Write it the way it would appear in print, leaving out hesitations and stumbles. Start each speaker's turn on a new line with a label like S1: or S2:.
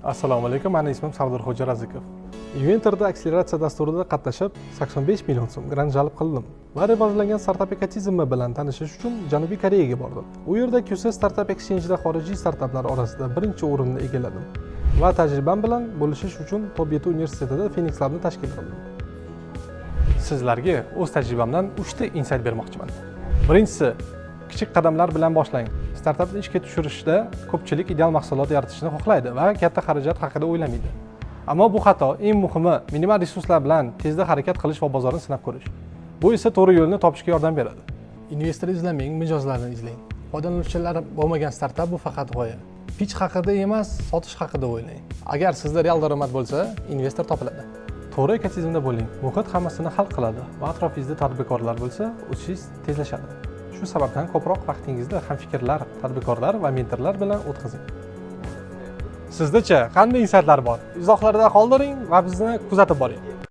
S1: Assalomu alaykum, meni ismim Savdurxo'ja Razikov. Inventorda akseleratsiya dasturida qatnashib, 85 million so'm grant jalb qildim va rivojlangan startup ekotizmi bilan tanishish uchun Janubiy Koreyaga bordim. U yerda QC Startup Exchange'da xorijiy startaplar orasida birinchi o'rinni egalladim va tajribam bilan bo'lishish uchun Tobeta universitetida Phoenix Lab'ni tashkil qildim. Sizlarga o'z tajribamdan 3 ta insight bermoqchiman. Birinchisi, kichik qadamlar bilan boshlang. Startapni ishga tushirishda ko'pchilik ideal mahsulot yaratishni xohlaydi va katta xarajat haqida o'ylamaydi. Ammo bu xato. Eng muhimi, minimal resurslar bilan tezda harakat qilish va bozorni sinab ko'rish. Bu esa to'g'ri yo'lni topishga yordam beradi. Investor izlamang, mijozlarni izlang. Foydalanuvchilar bo'lmagan startap bu faqat g'oya. Pitch haqida emas, sotish haqida o'ylang. Agar sizda real daromad bo'lsa, investor topiladi. To'g'ri ekotizmda bo'ling. Muhit hammasini hal qiladi va atrofingizda tadbirkorlar bo'lsa, o'sishingiz tezlashadi. Shu sababdan ko'proq vaqtingizni hamfikrlar, tadbirkorlar va mentorlar bilan o'tkazing. Sizda-chi qanday insightlar bor? Izohlarda qoldiring va bizni kuzatib boring.